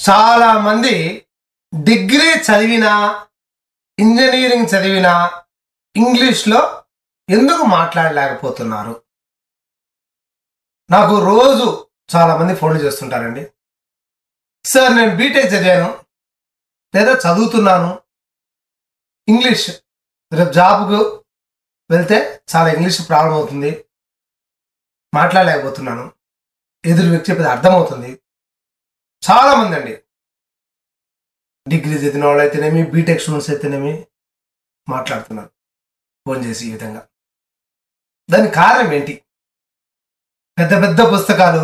చాలా మంది డిగ్రీ చదివినా ఇంజనీరింగ్ చదివినా ఇంగ్లీష్లో ఎందుకు మాట్లాడలేకపోతున్నారు? నాకు రోజు చాలా మంది ఫోన్లు చేస్తుంటారండి. సార్, నేను బీటెక్ చదివాను లేదా చదువుతున్నాను, ఇంగ్లీష్ రేపు జాబ్కు వెళ్తే చాలా ఇంగ్లీష్ ప్రాబ్లం అవుతుంది, మాట్లాడలేకపోతున్నాను, ఎదురు వ్యక్తి చెప్పేది అర్థమవుతుంది. చాలామంది అండి, డిగ్రీ చదివిన వాళ్ళు అయితేనేమి, బీటెక్ స్టూడెంట్స్ అయితేనేమి మాట్లాడుతున్నారు ఫోన్ చేసి ఈ విధంగా. దానికి కారణం ఏంటి? పెద్ద పెద్ద పుస్తకాలు,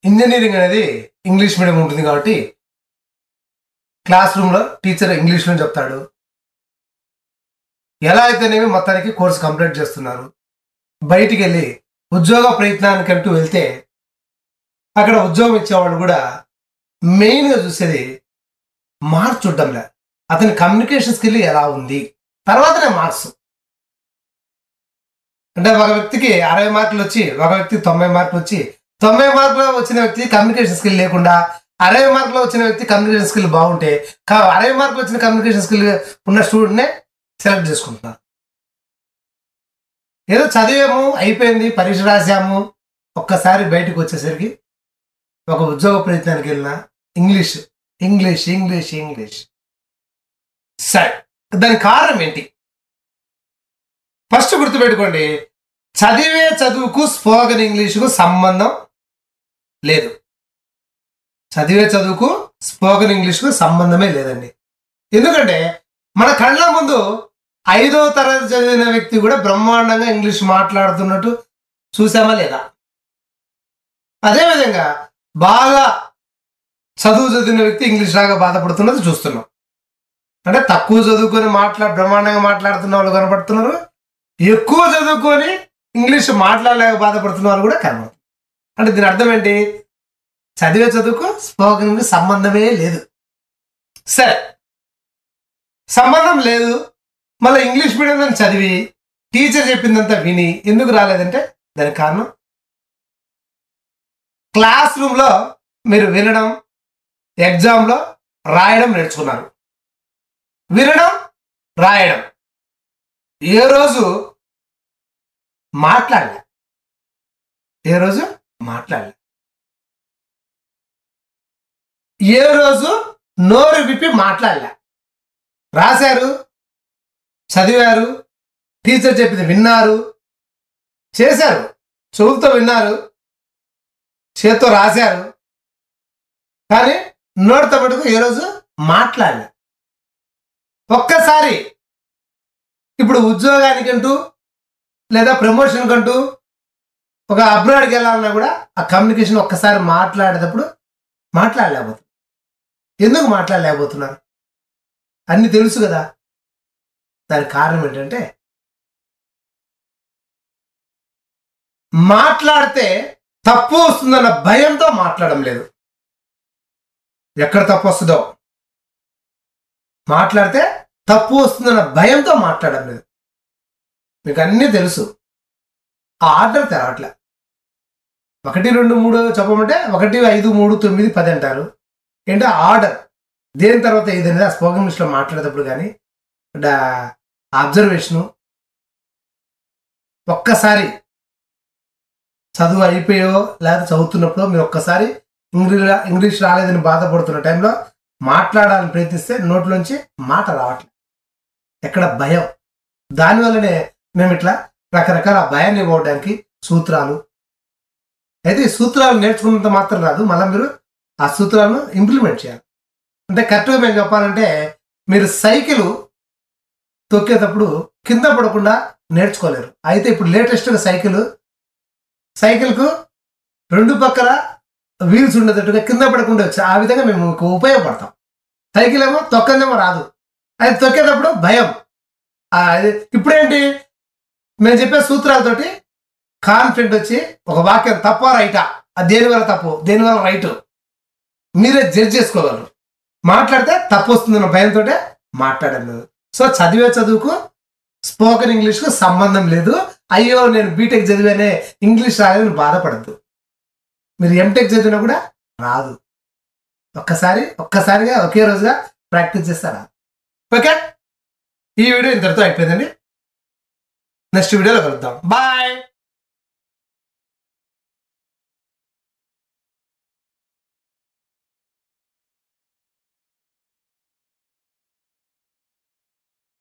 ఇంజనీరింగ్ అనేది ఇంగ్లీష్ మీడియం ఉంటుంది కాబట్టి క్లాస్ రూమ్లో టీచర్ ఇంగ్లీష్లో చెప్తాడు. ఎలా అయితేనేమి మొత్తానికి కోర్సు కంప్లీట్ చేస్తున్నారు. బయటికి వెళ్ళి ఉద్యోగ ప్రయత్నానికంటూ వెళ్తే అక్కడ ఉద్యోగం ఇచ్చేవాళ్ళు కూడా మెయిన్గా చూసేది మార్క్స్ చూడడంలే, అతని కమ్యూనికేషన్ స్కిల్ ఎలా ఉంది, తర్వాతనే మార్క్స్. అంటే ఒక వ్యక్తికి 60 మార్కులు వచ్చి ఒక వ్యక్తికి 90 మార్కులు వచ్చి 90 మార్కులు వచ్చిన వ్యక్తి కమ్యూనికేషన్ స్కిల్ లేకుండా 60 మార్కులు వచ్చిన వ్యక్తి కమ్యూనికేషన్ స్కిల్ బాగుంటే 60 మార్కులు వచ్చిన కమ్యూనికేషన్ స్కిల్ ఉన్న స్టూడెంట్నే సెలెక్ట్ చేసుకుంటున్నారు. ఏదో చదివాము, అయిపోయింది, పరీక్ష రాసాము, ఒక్కసారి బయటకు వచ్చేసరికి ఒక ఉద్యోగ ప్రయత్నానికి వెళ్ళినా ఇంగ్లీష్ ఇంగ్లీష్ ఇంగ్లీష్ ఇంగ్లీష్. సరే, దానికి కారణం ఏంటి? ఫస్ట్ గుర్తుపెట్టుకోండి, చదివే చదువుకు స్పోకెన్ ఇంగ్లీష్కు సంబంధం లేదు. చదివే చదువుకు స్పోకెన్ ఇంగ్లీష్కు సంబంధమే లేదండి. ఎందుకంటే మన కళ్ళ ముందు 5వ తరగతి చదివిన వ్యక్తి కూడా బ్రహ్మాండంగా ఇంగ్లీష్ మాట్లాడుతున్నట్టు చూసామా లేదా? అదేవిధంగా బాగా చదువు చదివిన వ్యక్తి ఇంగ్లీష్ లాగా బాధపడుతున్నది చూస్తున్నాం. అంటే తక్కువ చదువుకొని బ్రహ్మాండంగా మాట్లాడుతున్న వాళ్ళు కనపడుతున్నారు, ఎక్కువ చదువుకొని ఇంగ్లీష్ మాట్లాడలేక బాధపడుతున్న వాళ్ళు కూడా కనపడుతున్నారు. అంటే దీని అర్థం ఏంటి? చదివే చదువుకు స్పోకెన్ ఇంగ్లీష్ సంబంధమే లేదు. సరే, సంబంధం లేదు, మళ్ళీ ఇంగ్లీష్ మీడియం చదివి టీచర్ చెప్పిందంతా విని ఎందుకు రాలేదంటే దానికి కారణం క్లాస్ రూమ్లో మీరు వినడం, ఎగ్జామ్లో రాయడం నేర్చుకున్నారు. వినడం, రాయడం, ఏ రోజు మాట్లాడలే, ఏ రోజు మాట్లాడలే, ఏ రోజు నోరు విప్పి మాట్లాడలే. రాశారు, చదివారు, టీచర్ చెప్పింది విన్నారు, చేశారు, చెవులతో విన్నారు, చేత్తో రాశారు, కానీ నోటితో పట్టుకు ఏ రోజు మాట్లాడలే. ఒక్కసారి ఇప్పుడు ఉద్యోగానికంటూ లేదా ప్రమోషన్ కంటూ ఒక అబ్రాడ్కి వెళ్ళాలన్నా కూడా ఆ కమ్యూనికేషన్ ఒక్కసారి మాట్లాడేటప్పుడు మాట్లాడలేకపోతున్నారు. ఎందుకు మాట్లాడలేకపోతున్నారు? అన్ని తెలుసు కదా. దానికి కారణం ఏంటంటే మాట్లాడితే తప్పు వస్తుందన్న భయంతో మాట్లాడడం లేదు. ఎక్కడ తప్పు వస్తుందో, మాట్లాడితే తప్పు వస్తుందన్న భయంతో మాట్లాడడం లేదు. మీకు అన్నీ తెలుసు, ఆ ఆర్డర్ తెరవట్లే. 1 2 3 చెప్పమంటే 1 5 3 9 10 అంటారు. ఏంటో ఆర్డర్, దేని తర్వాత ఏదైనా స్పోకెన్ ఇంగ్లీష్లో మాట్లాడేటప్పుడు కానీ అబ్జర్వేషను. ఒక్కసారి చదువు అయిపోయో లేదా చదువుతున్నప్పుడు మీరు ఒక్కసారి ఇంగ్లీష్ రాలేదని బాధపడుతున్న టైంలో మాట్లాడాలని ప్రయత్నిస్తే నోట్లోంచి మాట రావట్లేదు. ఎక్కడ భయం. దానివల్లనే మేము ఇట్లా రకరకాల భయాన్ని ఇవ్వడానికి సూత్రాలు. అయితే ఈ సూత్రాలు నేర్చుకున్నంత మాత్రం రాదు, మళ్ళీ మీరు ఆ సూత్రాలను ఇంప్లిమెంట్ చేయాలి. అంటే కరెక్ట్గా మేము చెప్పాలంటే, మీరు సైకిల్ తొక్కేటప్పుడు కింద పడకుండా నేర్చుకోలేరు. అయితే ఇప్పుడు లేటెస్ట్గా సైకిల్కు 2 పక్కల వీల్స్ ఉండేటట్టుగా కింద పడకుండా వచ్చి ఆ విధంగా మేము ఉపయోగపడతాం. సైకిల్ ఏమో తొక్కందేమో రాదు, అది తొక్కేటప్పుడు భయం. ఇప్పుడేంటి, మేము చెప్పే సూత్రాలతోటి కాన్ఫిడెంట్ వచ్చి ఒక వాక్యం తప్ప రైటా, అది దేనివల్ల తప్పు, దేనివల్ల రైటు మీరే జడ్జ్ చేసుకోగలరు. మాట్లాడితే తప్పు వస్తుందన్న భయంతో మాట్లాడడం లేదు. సో చదివే చదువుకు స్పోకెన్ ఇంగ్లీష్కు సంబంధం లేదు. అయ్యో నేను బీటెక్ చదివానే ఇంగ్లీష్ రాలేదని బాధపడద్దు. మీరు ఎంటెక్ చదివినా కూడా రాదు. ఒక్కసారిగా ఒకే రోజుగా ప్రాక్టీస్ చేస్తారా? ఓకే, ఈ వీడియో ఇంతటితో అయిపోయిందండి. నెక్స్ట్ వీడియోలో కలుద్దాం. బాయ్.